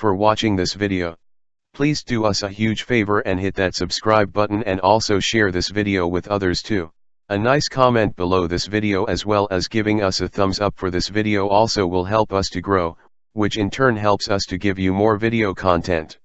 for watching this video. Please do us a huge favor and hit that subscribe button, and also share this video with others too. A nice comment below this video as well as giving us a thumbs up for this video also will help us to grow, which in turn helps us to give you more video content.